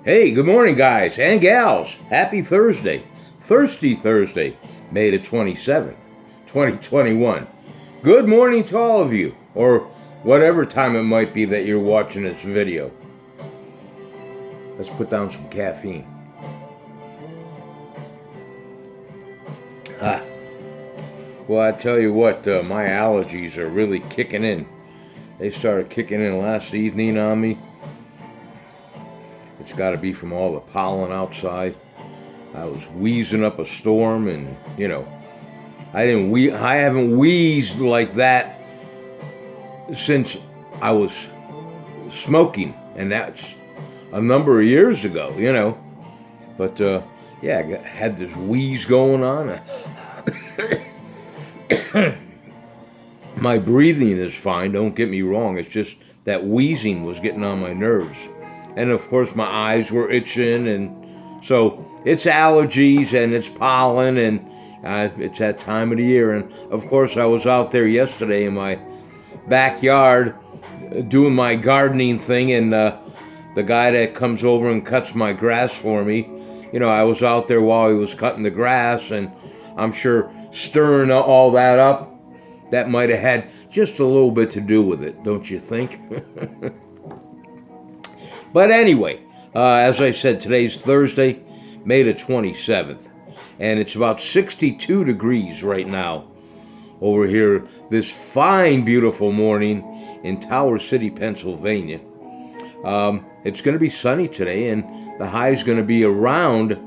Hey, good morning, guys and gals. Happy Thursday. Thirsty Thursday, May the 27th, 2021. Good morning to all of you, or whatever time it might be that you're watching this video. Let's put down some caffeine. Well, I tell you what, my allergies are really kicking in. They started kicking in last evening on me. It's got to be from all the pollen outside. I was wheezing up a storm, and I haven't wheezed like that since I was smoking, and that's a number of years ago. But yeah, I had this wheeze going on. My breathing is fine, don't get me wrong. It's just that wheezing was getting on my nerves. And of course my eyes were itching, and so it's allergies and it's pollen, and it's that time of the year. And of course I was out there yesterday in my backyard doing my gardening thing, and the guy that comes over and cuts my grass for me, I was out there while he was cutting the grass, and I'm sure stirring all that up, that might have had just a little bit to do with it, don't you think? But anyway, as I said, today's Thursday, May the 27th, and it's about 62 degrees right now over here this fine, beautiful morning in Tower City, Pennsylvania. It's going to be sunny today, and the high is going to be around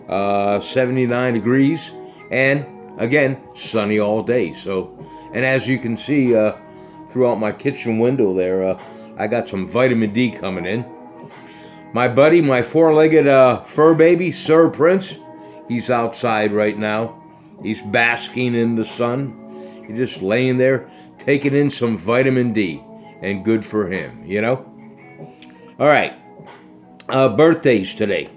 79 degrees, and again, sunny all day. So, and as you can see throughout my kitchen window there, I got some vitamin D coming in. My buddy, my four-legged fur baby, Sir Prince, he's outside right now. He's basking in the sun. He's just laying there, taking in some vitamin D, and good for him, All right, birthdays today.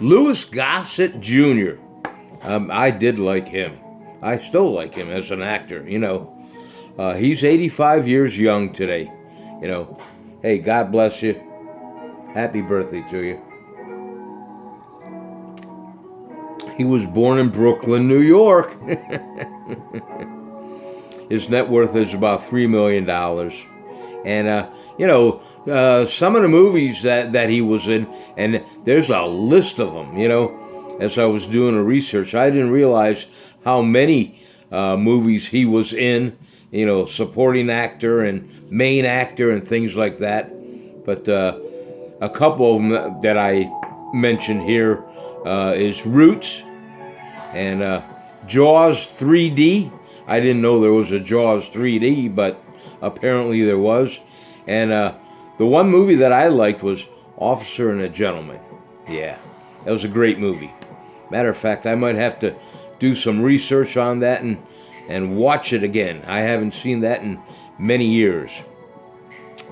Louis Gossett Jr. I did like him. I still like him as an actor, He's 85 years young today, Hey, God bless you. Happy birthday to you. He was born in Brooklyn, New York. His net worth is about $3 million. And, some of the movies that he was in, and there's a list of them, as I was doing the research. I didn't realize how many movies he was in, supporting actor and main actor and things like that. But a couple of them that I mentioned here is Roots and Jaws 3D. I didn't know there was a Jaws 3D, but apparently there was. And the one movie that I liked was Officer and a Gentleman. Yeah, that was a great movie. Matter of fact, I might have to do some research on that and watch it again. I haven't seen that in many years.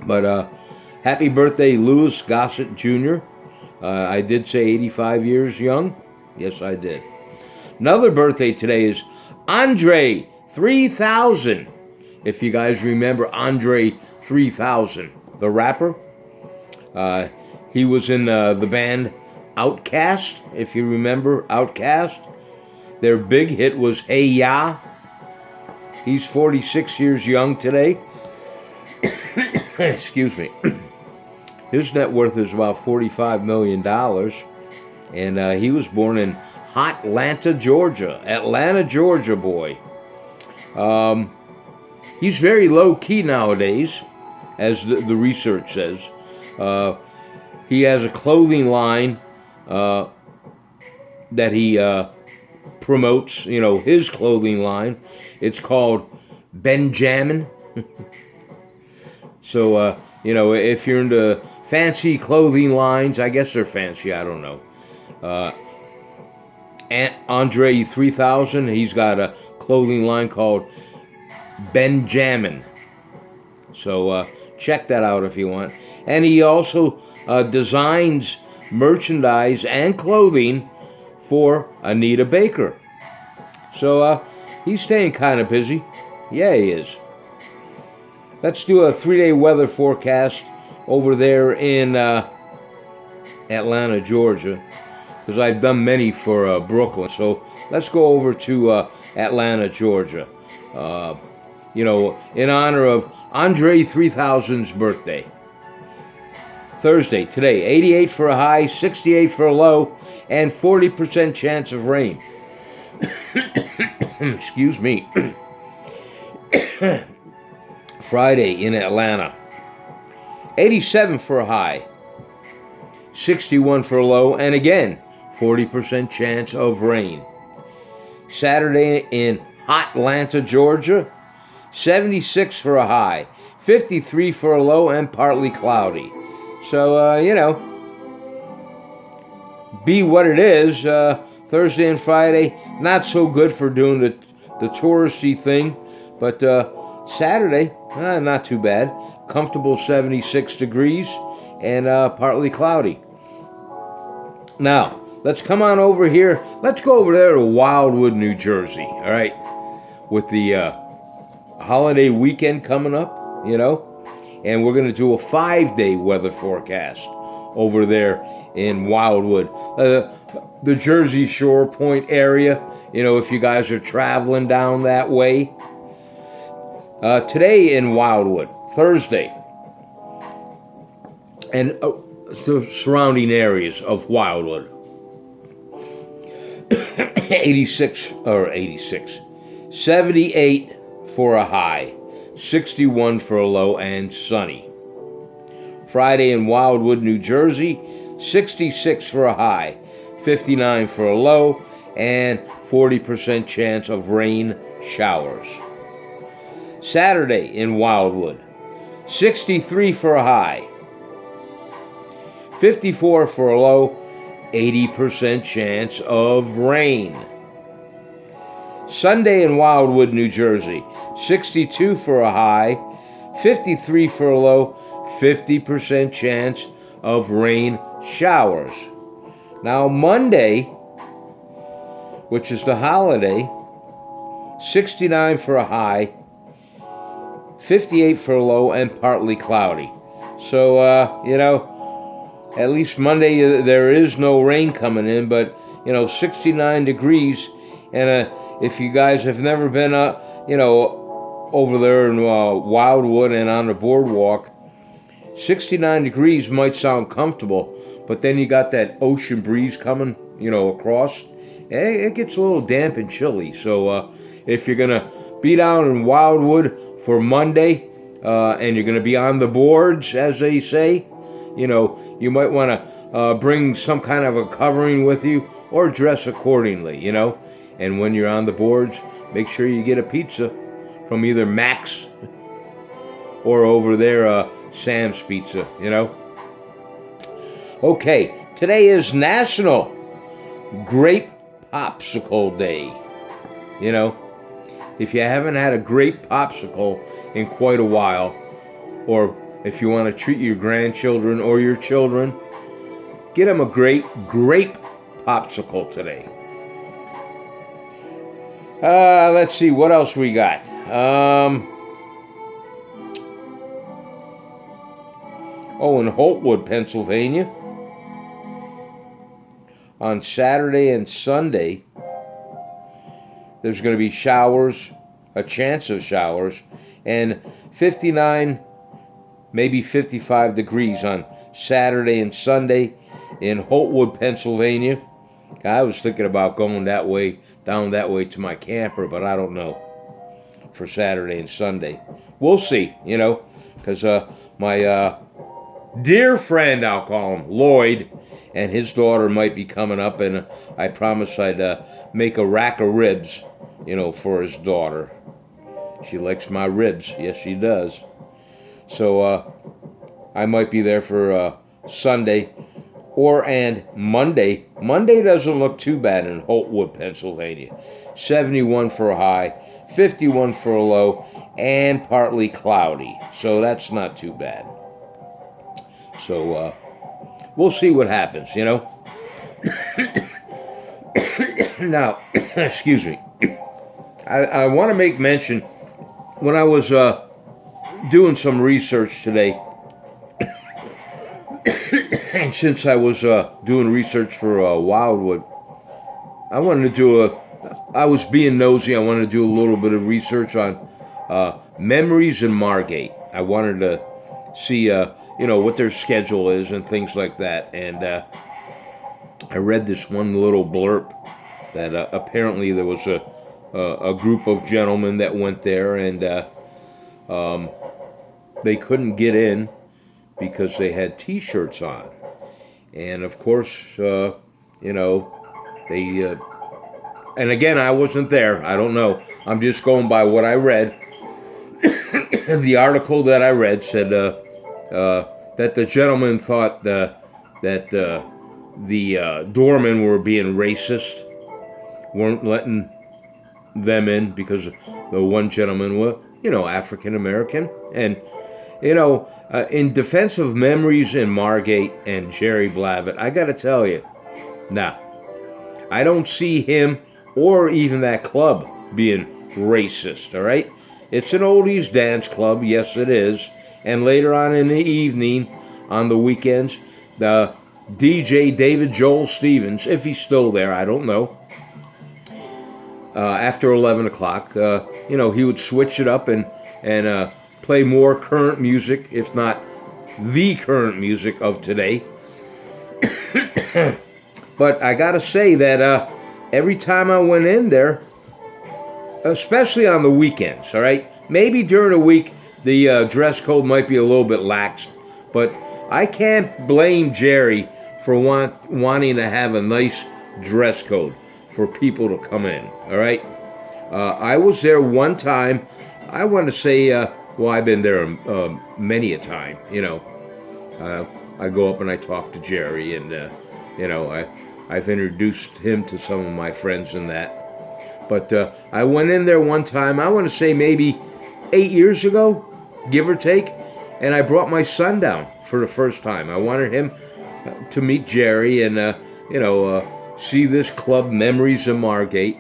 But happy birthday, Louis Gossett Jr. I did say 85 years young. Yes, I did. Another birthday today is Andre 3000. If you guys remember Andre 3000, the rapper. He was in the band Outkast, if you remember Outkast. Their big hit was Hey Ya. He's 46 years young today. Excuse me. His net worth is about $45 million. And he was born in Atlanta, Georgia. Atlanta, Georgia boy. He's very low-key nowadays, as the research says. He has a clothing line that he promotes, his clothing line. It's called Benjamin. So, if you're into fancy clothing lines, I guess they're fancy, I don't know. And Andre 3000, he's got a clothing line called Benjamin. So check that out if you want. And he also designs merchandise and clothing for Anita Baker. So he's staying kind of busy. Yeah, he is. Let's do a 3-day weather forecast over there in Atlanta, Georgia, because I've done many for Brooklyn. So let's go over to Atlanta, Georgia. Uh, in honor of Andre 3000's birthday. Thursday, today, 88 for a high, 68 for a low, and 40% chance of rain. Excuse me. Friday in Atlanta, 87 for a high, 61 for a low, and again, 40% chance of rain. Saturday in Hotlanta, Georgia, 76 for a high, 53 for a low, and partly cloudy. So, be what it is. Thursday and Friday, not so good for doing the touristy thing, but Saturday, not too bad. Comfortable 76 degrees and partly cloudy. Now, let's come on over here. Let's go over there to Wildwood, New Jersey, all right? With the holiday weekend coming up, and we're going to do a 5-day weather forecast over there in Wildwood. The Jersey Shore Point area, if you guys are traveling down that way. Today in Wildwood, Thursday, and the surrounding areas of Wildwood, 86, 78 for a high, 61 for a low, and sunny. Friday in Wildwood, New Jersey, 66 for a high, 59 for a low, and 40% chance of rain showers. Saturday in Wildwood, 63 for a high, 54 for a low, 80% chance of rain. Sunday in Wildwood, New Jersey, 62 for a high, 53 for a low, 50% chance of rain showers. Now Monday, which is the holiday, 69 for a high, 58 for a low, and partly cloudy. So, at least Monday there is no rain coming in, but, 69 degrees. And if you guys have never been, over there in Wildwood and on the boardwalk, 69 degrees might sound comfortable, but then you got that ocean breeze coming, across. It gets a little damp and chilly. So if you're going to be down in Wildwood for Monday, and you're going to be on the boards, as they say, you might want to bring some kind of a covering with you or dress accordingly, And when you're on the boards, make sure you get a pizza from either Max or over there, Sam's Pizza, Okay, today is National Grape Popsicle Day. If you haven't had a grape popsicle in quite a while, or if you want to treat your grandchildren or your children, get them a great grape popsicle today. Let's see, what else we got? In Holtwood, Pennsylvania, on Saturday and Sunday, there's going to be showers, a chance of showers, and 59, maybe 55 degrees on Saturday and Sunday in Holtwood, Pennsylvania. I was thinking about going down that way to my camper, but I don't know for Saturday and Sunday. We'll see, because my dear friend, I'll call him, Lloyd, and his daughter might be coming up, and I promised I'd make a rack of ribs, for his daughter. She likes my ribs. Yes, she does. So I might be there for Sunday and Monday. Monday doesn't look too bad in Holtwood, Pennsylvania. 71 for a high, 51 for a low, and partly cloudy. So that's not too bad. So we'll see what happens, Now, excuse me. I want to make mention, when I was doing some research today, And since I was doing research for Wildwood, I wanted to do I was being nosy. I wanted to do a little bit of research on memories in Margate. I wanted to see, what their schedule is and things like that. And I read this one little blurb that apparently there was a group of gentlemen that went there, and they couldn't get in because they had T-shirts on. And of course, they. And again, I wasn't there. I don't know. I'm just going by what I read. The article that I read said that the gentleman thought that the doormen were being racist, weren't letting them in because the one gentleman was, African American. And, in defense of memories in Margate and Jerry Blavat, I got to tell you, I don't see him or even that club being racist, all right? It's an oldies dance club, yes it is. And later on in the evening, on the weekends, the DJ David Joel Stevens, if he's still there, I don't know, after 11 o'clock, he would switch it up and play more current music, if not the current music of today. But I gotta say that every time I went in there, especially on the weekends, all right? Maybe during the week, the dress code might be a little bit lax, but I can't blame Jerry for wanting to have a nice dress code for people to come in, all right? I was there one time. I want to say, I've been there many a time, I go up and I talk to Jerry, and, I've introduced him to some of my friends and that. But I went in there one time, I want to say maybe 8 years ago, give or take, and I brought my son down for the first time. I wanted him to meet Jerry and, see this club, Memories of Margate,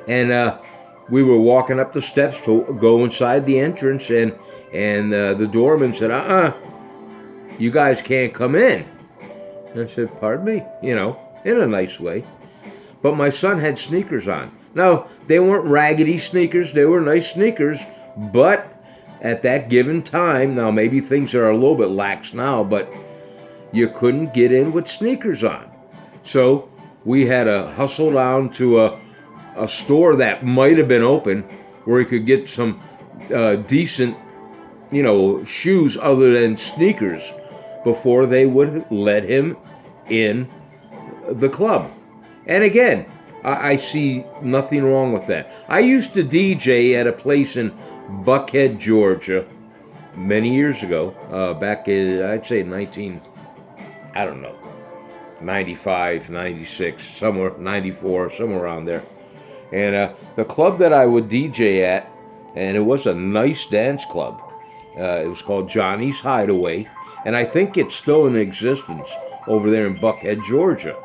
And we were walking up the steps to go inside the entrance, and the doorman said, you guys can't come in. And I said, pardon me, in a nice way. But my son had sneakers on. Now, they weren't raggedy sneakers, they were nice sneakers, but at that given time, now maybe things are a little bit lax now, but you couldn't get in with sneakers on. So we had to hustle down to a store that might have been open where he could get some decent, shoes other than sneakers before they would let him in the club. And again, I see nothing wrong with that. I used to DJ at a place in Buckhead, Georgia, many years ago, back in, I'd say 95, 96, somewhere, 94, somewhere around there. And the club that I would DJ at, and it was a nice dance club, it was called Johnny's Hideaway, and I think it's still in existence over there in Buckhead, Georgia.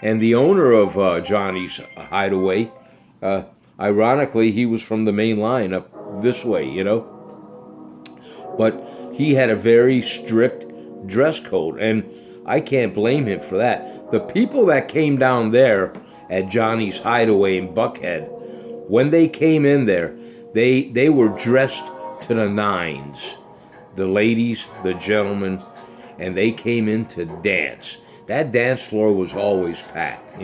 And the owner of Johnny's Hideaway, ironically, he was from the main line up this way, But he had a very strict dress code, and I can't blame him for that. The people that came down there at Johnny's Hideaway in Buckhead, when they came in there, they were dressed to the nines. The ladies, the gentlemen, and they came in to dance. That dance floor was always packed,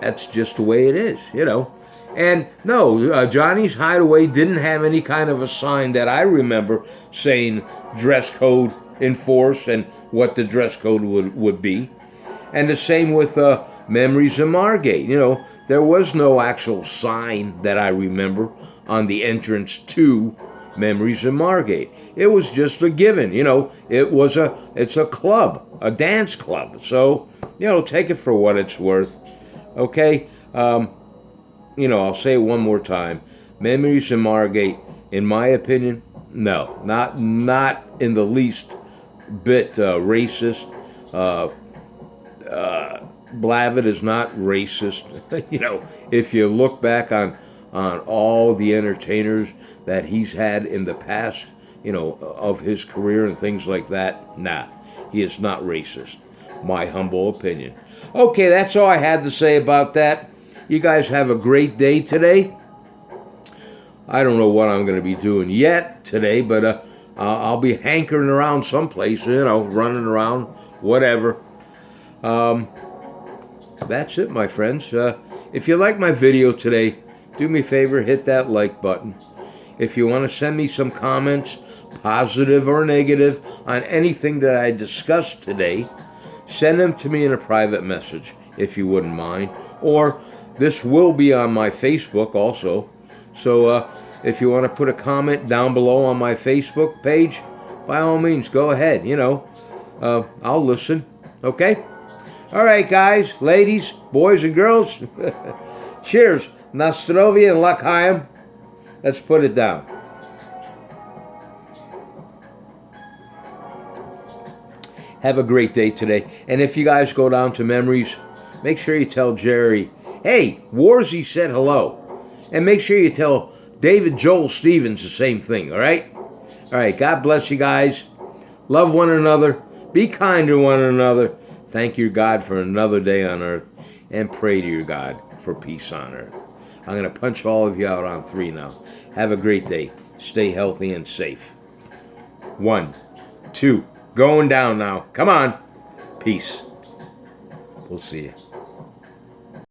That's just the way it is, And no, Johnny's Hideaway didn't have any kind of a sign that I remember saying dress code in force and what the dress code would be. And the same with Memories of Margate. There was no actual sign that I remember on the entrance to Memories of Margate. It was just a given, it's a club, a dance club. So, take it for what it's worth. Okay? I'll say it one more time. Memories of Margate, in my opinion, no, not in the least bit racist. Blavat is not racist. If you look back on all the entertainers that he's had in the past, of his career and things like that. Nah, he is not racist. My humble opinion. Okay, that's all I had to say about that. You guys have a great day today. I don't know what I'm going to be doing yet today, but I'll be hankering around someplace, running around, whatever. That's it, my friends. If you like my video today, do me a favor, hit that like button. If you want to send me some comments, positive or negative, on anything that I discussed today, send them to me in a private message, if you wouldn't mind. Or this will be on my Facebook also. So if you want to put a comment down below on my Facebook page, by all means, go ahead. I'll listen. Okay? All right, guys, ladies, boys, and girls. Cheers. Nostrovia and L'chaim. Let's put it down. Have a great day today. And if you guys go down to Memories, make sure you tell Jerry, hey, Warzy said hello. And make sure you tell David Joel Stevens the same thing, all right? All right, God bless you guys. Love one another. Be kind to one another. Thank your God for another day on earth. And pray to your God for peace on earth. I'm going to punch all of you out on 3 now. Have a great day. Stay healthy and safe. 1, 2. Going down now. Come on. Peace. We'll see you.